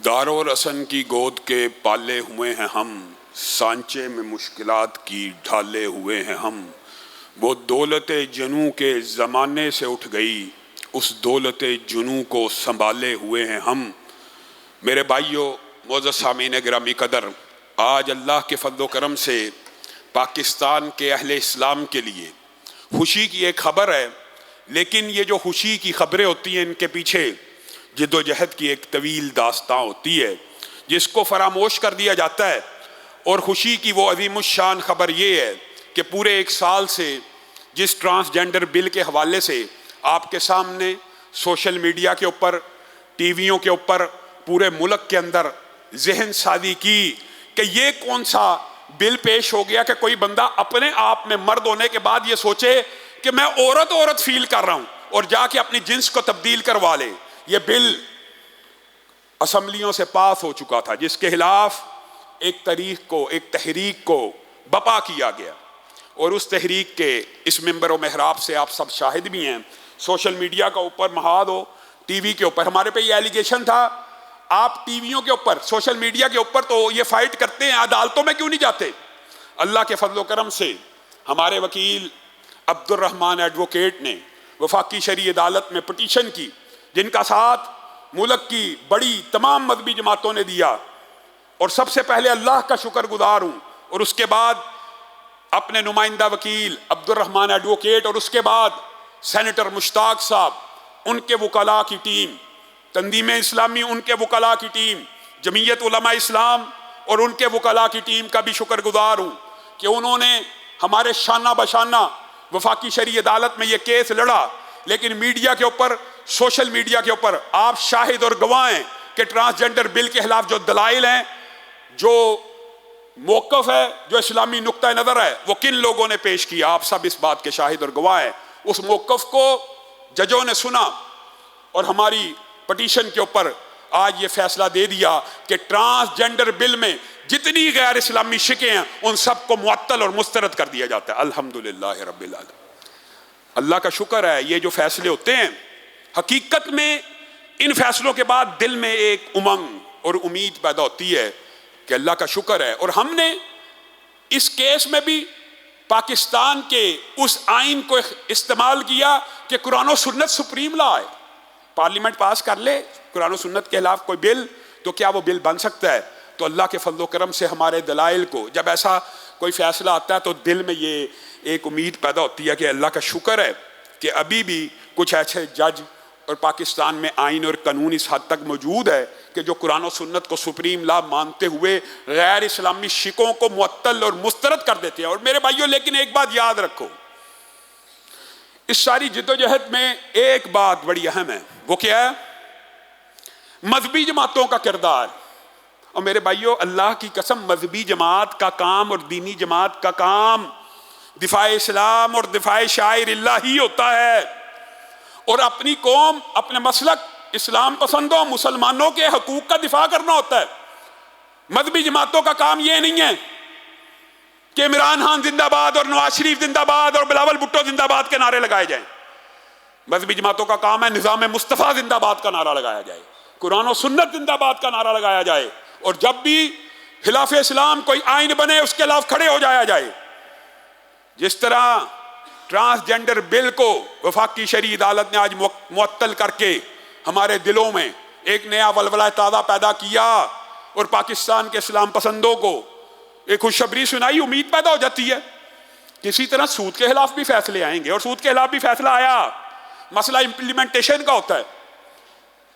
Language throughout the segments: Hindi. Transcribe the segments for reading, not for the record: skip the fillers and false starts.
दारो रसन की गोद के पाले हुए हैं हम, सांचे में मुश्किलात की ढाले हुए हैं हम। वो दौलते जनू के ज़माने से उठ गई, उस दौलते जुनू को संभाले हुए हैं हम। मेरे भाइयों, मोअज़्ज़ज़ सामीन गिरामी कदर, आज अल्लाह के फज़्ल करम से पाकिस्तान के अहले इस्लाम के लिए खुशी की एक ख़बर है। लेकिन ये जो खुशी की ख़बरें होती हैं, इनके पीछे जिद्दोजहद की एक तवील दास्तां होती है जिसको फरामोश कर दिया जाता है। और खुशी की वो अज़ीमुश्शान ख़बर ये है कि पूरे एक साल से जिस ट्रांसजेंडर बिल के हवाले से आपके सामने सोशल मीडिया के ऊपर, टीवियों के ऊपर, पूरे मुल्क के अंदर जहन साजी की कि ये कौन सा बिल पेश हो गया कि कोई बंदा अपने आप में मर्द होने के बाद ये सोचे कि मैं औरत फील कर रहा हूं और जाके अपनी जिन्स को तब्दील करवा ले। ये बिल असम्बलियों से पास हो चुका था, जिसके खिलाफ एक तहरीक को बपा किया गया। और उस तहरीक के इस मिंबर व महराब से आप सब शाहिद भी हैं, सोशल मीडिया का ऊपर महाद हो, टीवी के ऊपर हमारे पे ये एलिगेशन था, आप टीवियों के ऊपर, सोशल मीडिया के ऊपर तो ये फाइट करते हैं, अदालतों में क्यों नहीं जाते? अल्लाह के फजलो करम से हमारे वकील अब्दुर्रहमान एडवोकेट ने वफाकी शरी अदालत में पटिशन की, जिनका साथ मुल्क की बड़ी तमाम मजहबी जमातों ने दिया। और सबसे पहले अल्लाह का शुक्रगुजार हूँ, और उसके बाद अपने नुमाइंदा वकील अब्दुर्रहमान एडवोकेट, और उसके बाद सेनेटर मुश्ताक साहब, उनके वकला की टीम, तंजीम इस्लामी उनके वकला की टीम, जमीयत उलमा इस्लाम और उनके वकला की टीम का भी शुक्रगुजार हूँ कि उन्होंने हमारे शाना बशाना वफाकी शरी अदालत में ये केस लड़ा। लेकिन मीडिया के ऊपर, सोशल मीडिया के ऊपर आप शाहिद और गवाह हैं कि ट्रांसजेंडर बिल के खिलाफ जो दलाइल हैं, जो मौक़िफ़ है, जो इस्लामी नुक्ता नज़र है, वो किन लोगों ने पेश किया, आप सब इस बात के शाहिद और गवाह हैं। उस मौक़िफ़ को जजों ने सुना और हमारी पटिशन के ऊपर आज ये फैसला दे दिया कि ट्रांसजेंडर बिल में जितनी गैर इस्लामी शिकें हैं उन सबको मुअत्तल और मुस्तरद कर दिया जाता है। अल्हम्दुलिल्लाह रब्बिल आलमीन। अल्लाह का शुक्र है, ये जो फैसले होते हैं, हकीकत में इन फैसलों के बाद दिल में एक उमंग और उम्मीद पैदा होती है कि अल्लाह का शुक्र है। और हमने इस केस में भी पाकिस्तान के उस आइन को इस्तेमाल किया कि कुरान और सुन्नत सुप्रीम लॉ है, पार्लियामेंट पास कर ले कुरान और सुन्नत के खिलाफ कोई बिल, तो क्या वो बिल बन सकता है? तो अल्लाह के फजल करम से हमारे दलाइल को, जब ऐसा कोई फैसला आता है तो दिल में ये एक उम्मीद पैदा होती है कि अल्लाह का शुक्र है कि अभी भी कुछ ऐसे जज और पाकिस्तान में आइन और कानून इस हद तक मौजूद है कि जो कुरान और सुन्नत को सुप्रीम लॉ मानते हुए गैर इस्लामी शिकों को मुअत्तल और मुस्तरद कर देते हैं। और मेरे भाइयों, लेकिन एक बात याद रखो, इस सारी जिद्दोजहद में एक बात बड़ी अहम है, वो क्या है? मजहबी जमातों का किरदार। और मेरे भाइयों, अल्लाह की कसम, मजहबी जमात का काम और दीनी जमात का काम दिफाए इस्लाम और दिफाए शाइरिल्लाह ही होता है। और अपनी कौम, अपने मसलक इस्लाम पसंदों मुसलमानों के हकूक का दिफा करना होता है। मजहबी जमातों का काम यह नहीं है कि इमरान खान जिंदाबाद और नवाज शरीफ जिंदाबाद और बिलावल भुट्टो जिंदाबाद के नारे लगाए जाएं। मजहबी जमातों का काम है निज़ाम मुस्तफ़ा जिंदाबाद का नारा लगाया जाए, कुरान और सुन्नत जिंदाबाद का नारा लगाया जाए, और जब भी खिलाफ इस्लाम कोई आइन बने उसके खिलाफ खड़े हो जाया जाए। जिस तरह ट्रांसजेंडर बिल को वफाकी शरी अदालत ने आज मुअत्तल करके हमारे दिलों में एक नया वलवला ताज़ा पैदा किया और पाकिस्तान के इस्लाम पसंदों को एक खुशखबरी सुनाई, उम्मीद पैदा हो जाती है। किसी तरह सूद के खिलाफ भी फैसले आएंगे, और सूद के खिलाफ भी फैसला आया, मसला इम्प्लीमेंटेशन का होता है।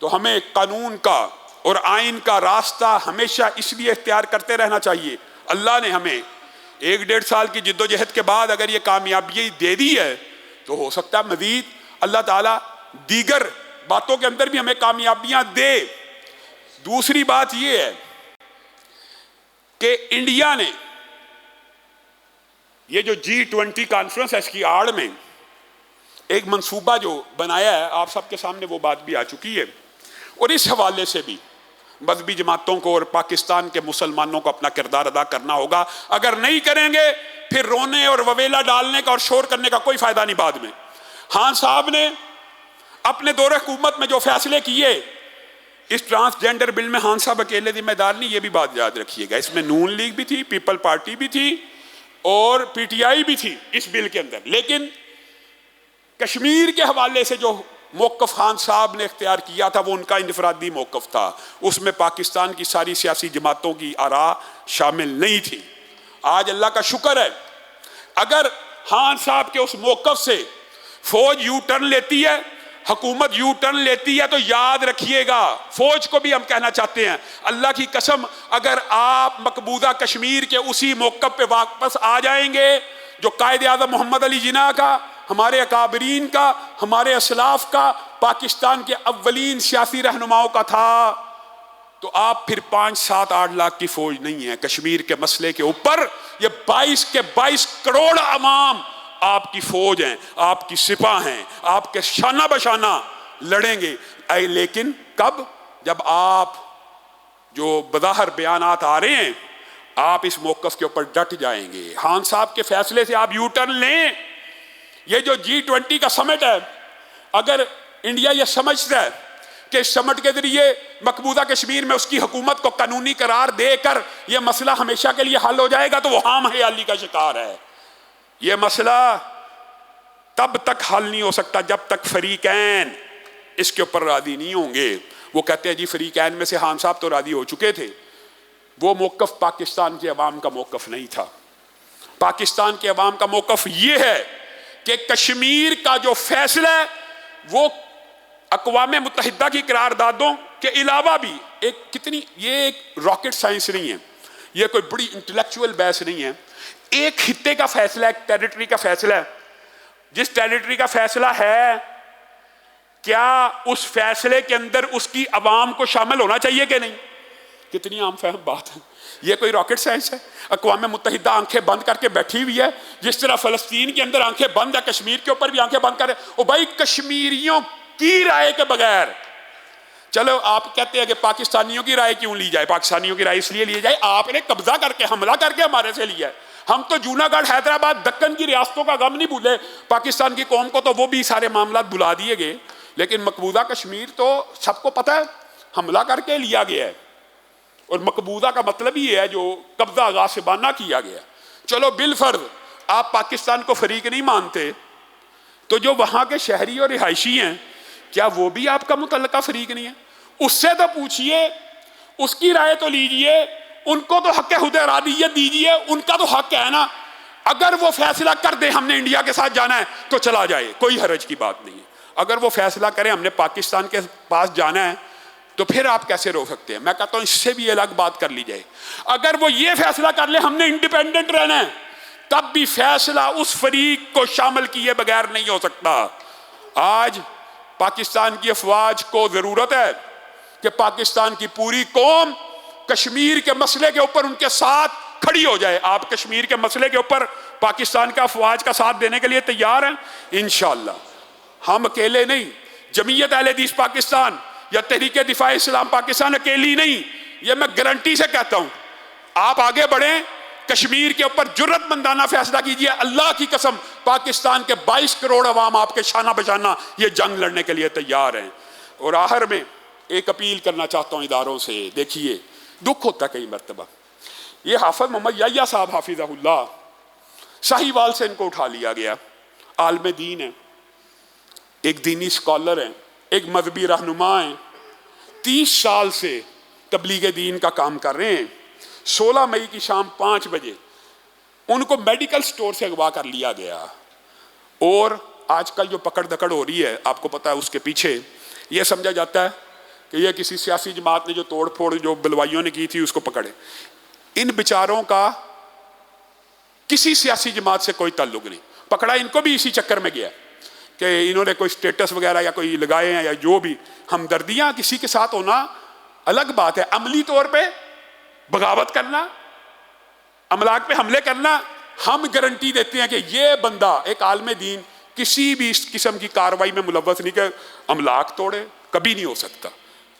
तो हमें कानून का और आइन का रास्ता हमेशा इसलिए इख्तियार करते रहना चाहिए। अल्लाह ने हमें 1-1.5 साल की जिद्दोजहद के बाद अगर ये कामयाबी दे दी है तो हो सकता है मजीद अल्लाह ताला दीगर बातों के अंदर भी हमें कामयाबियां दे। दूसरी बात यह है कि इंडिया ने ये जो G20 कॉन्फ्रेंस है, इसकी आड़ में एक मंसूबा जो बनाया है, आप सबके सामने वो बात भी आ चुकी है। और इस हवाले से भी मजहबी जमातों को और पाकिस्तान के मुसलमानों को अपना किरदार अदा करना होगा। अगर नहीं करेंगे फिर रोने और ववेला डालने का और शोर करने का कोई फायदा नहीं बाद में। खान साहब ने अपने दौरे हुकूमत में जो फैसले किए इस ट्रांसजेंडर बिल में खान साहब अकेले जिम्मेदार नहीं, ये भी बात याद रखिएगा। इसमें नून लीग भी थी, पीपल पार्टी भी थी और पीटीआई भी थी इस बिल के अंदर। लेकिन कश्मीर के हवाले से जो मौक़िफ़ खान साहब ने इख्तियार किया था वो उनका इनफरादी मौक़िफ़ था, उसमें पाकिस्तान की सारी सियासी जमातों की आरा शामिल नहीं थी। आज अल्लाह का शुक्र है, अगर खान साहब के उस मौक़िफ़ से फौज यू टर्न लेती है, हुकूमत यू टर्न लेती है, तो याद रखिएगा, फौज को भी हम कहना चाहते हैं, अल्लाह की कसम अगर आप मकबूजा कश्मीर के उसी मौक़िफ़ पे वापस आ जाएंगे जो कायदे आज़म मोहम्मद अली जिन्ना का, हमारे अकाबरीन का, हमारे असलाफ का, पाकिस्तान के अव्वलीन सियासी रहनुमाओं का था, तो आप फिर 5, 7, 8 लाख की फौज नहीं है। कश्मीर के मसले के ऊपर ये 22 के 22 करोड़ अवाम आपकी फौज हैं, आपकी सिपा हैं, आपके शाना बशाना लड़ेंगे। लेकिन कब? जब आप जो बज़ाहिर बयानात आ रहे हैं, आप इस मौक़िफ़ के ऊपर डट जाएंगे। खान साहब के फैसले से आप यू टर्न लें। ये जो G20 का समिट है, अगर इंडिया ये समझता है कि इस समिट के जरिए मकबूजा कश्मीर में उसकी हुकूमत को कानूनी करार देकर यह मसला हमेशा के लिए हल हो जाएगा, तो वो हाम हयाली का शिकार है। यह मसला तब तक हल नहीं हो सकता जब तक फरीकैन इसके ऊपर राजी नहीं होंगे। वो कहते हैं जी फरीकैन में से खान साहब तो राजी हो चुके थे। वो मौक़िफ़ पाकिस्तान के अवाम का मौक़िफ़ नहीं था। पाकिस्तान के अवाम का मौक़िफ़ ये है कि कश्मीर का जो फैसला है वो अक़वाम मुत्तहिदा की करारदादों के अलावा भी ये एक रॉकेट साइंस नहीं है, ये कोई बड़ी इंटेलेक्चुअल बहस नहीं है। एक खित्ते का फैसला, एक टेरिटरी का फैसला है। जिस टेरिटरी का फैसला है, क्या उस फैसले के अंदर उसकी अवाम को शामिल होना चाहिए कि नहीं? कितनी आम फहम बात है। ये कोई रॉकेट साइंस है? अक़वाम मुत्तहिदा आंखें बंद करके बैठी हुई है, जिस तरह फ़लस्तीन के अंदर आंखें बंद है, कश्मीर के ऊपर भी आंखें बंद करे। ओ भाई, कश्मीरियों की राय के बगैर, चलो आप कहते हैं कि पाकिस्तानियों की राय क्यों ली जाए? पाकिस्तानियों की राय इसलिए ली जाए, आपने कब्जा करके हमला करके हमारे से लिया है। हम तो जूनागढ़, हैदराबाद, दक्कन की रियासतों का गम नहीं भूले। पाकिस्तान की कौम को तो वो भी सारे मामला बुला दिए गए, लेकिन मकबूजा कश्मीर तो सबको पता है हमला करके लिया गया है। और मकबूजा का मतलब ही है जो कब्जा गासिबाना किया गया। चलो बिलफर्ज आप पाकिस्तान को फरीक नहीं मानते, तो जो वहां के शहरी और रिहायशी हैं, क्या वो भी आपका मुतल्लका फरीक नहीं है? उससे तो पूछिए, उसकी राय तो लीजिए, उनको तो हक हुदरादियत दीजिए, उनका तो हक है ना। अगर वो फैसला कर दे हमने इंडिया के साथ जाना है तो चला जाए, कोई हरज की बात नहीं है। अगर वो फैसला करें हमने पाकिस्तान के पास जाना है, तो फिर आप कैसे रोक सकते हैं? मैं कहता हूं इससे भी अलग बात कर ली जाए। अगर वो ये फैसला कर ले हमने इंडिपेंडेंट रहना है, तब भी फैसला उस फरीक को शामिल किए बगैर नहीं हो सकता। आज पाकिस्तान की अफवाज को जरूरत है कि पाकिस्तान की पूरी कौम कश्मीर के मसले के ऊपर उनके साथ खड़ी हो जाए। आप कश्मीर के मसले के ऊपर पाकिस्तान का अफवाज का साथ देने के लिए तैयार हैं? इंशाअल्लाह। हम अकेले नहीं, जमीयत अहले हदीस पाकिस्तान या तहरीक दिफा इस्लाम पाकिस्तान अकेली नहीं, ये मैं गारंटी से कहता हूं। आप आगे बढ़ें, कश्मीर के ऊपर जुर्रतमंदाना फैसला कीजिए। अल्लाह की कसम, पाकिस्तान के 22 करोड़ अवाम आपके शाना बशाना ये जंग लड़ने के लिए तैयार हैं। और आखिर में एक अपील करना चाहता हूं इदारों से। देखिए, दुख होता कई मरतबा, ये हाफिज मोहम्मद याह्या साहब हाफिज़हुल्लाह, साहिवाल से इनको उठा लिया गया। आलिम दीन है, एक दीनी स्कॉलर हैं, एक मजहबी रहनुमा हैं, 30 साल से तबलीग दीन का काम कर रहे हैं। 16 मई की शाम 5 बजे उनको मेडिकल स्टोर से अगवा कर लिया गया। और आजकल जो पकड़ दकड़ हो रही है, आपको पता है, उसके पीछे यह समझा जाता है कि यह किसी सियासी जमात ने जो तोड़ फोड़ जो बलवाइयों ने की थी उसको पकड़े। इन बेचारों का किसी सियासी जमात से कोई ताल्लुक नहीं। पकड़ा इनको भी इसी चक्कर में गया कि इन्होंने कोई स्टेटस वगैरह या कोई लगाए हैं, या जो भी हमदर्दियां किसी के साथ होना अलग बात है। अमली तौर पे बगावत करना, अमलाक पे हमले करना, हम गारंटी देते हैं कि ये बंदा एक आलिम दीन किसी भी इस किस्म की कार्रवाई में मुलव्वस नहीं, कि अमलाक तोड़े, कभी नहीं हो सकता।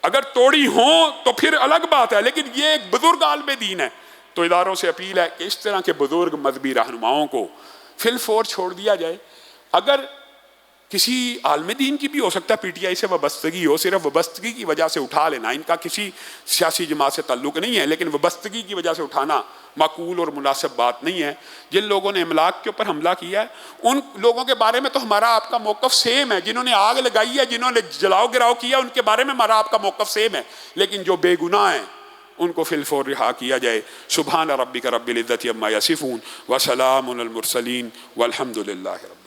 अगर तोड़ी हो तो फिर अलग बात है, लेकिन ये एक बुजुर्ग आलिम दीन है। तो इदारों से अपील है कि इस तरह के बुजुर्ग मजहबी रहनुमाओं को फिल फोर छोड़ दिया जाए। अगर किसी आलम दीन की भी हो सकता है पीटीआई से वबस्तगी हो, सिर्फ वबस्तगी की वजह से उठा लेना, इनका किसी सियासी जमात से ताल्लुक नहीं है, लेकिन वबस्तगी की वजह से उठाना माकूल और मुनासिब बात नहीं है। जिन लोगों ने इमलाक के ऊपर हमला किया है उन लोगों के बारे में तो हमारा आपका मौक़िफ़ सेम है। जिन्होंने आग लगाई है, जिन्होंने जलाओ गिराव किया, उनके बारे में हमारा आपका मौक़िफ़ सेम है, लेकिन जो बेगुनाह हैं उनको फिलफौर रिहा किया जाए। सुबहान रब्बिक रब्बिल इज़्ज़ति अम्मा यसिफ़ून व सलामुन अल मुरसलीन वल्हम्दुलिल्लाहि रब्बिल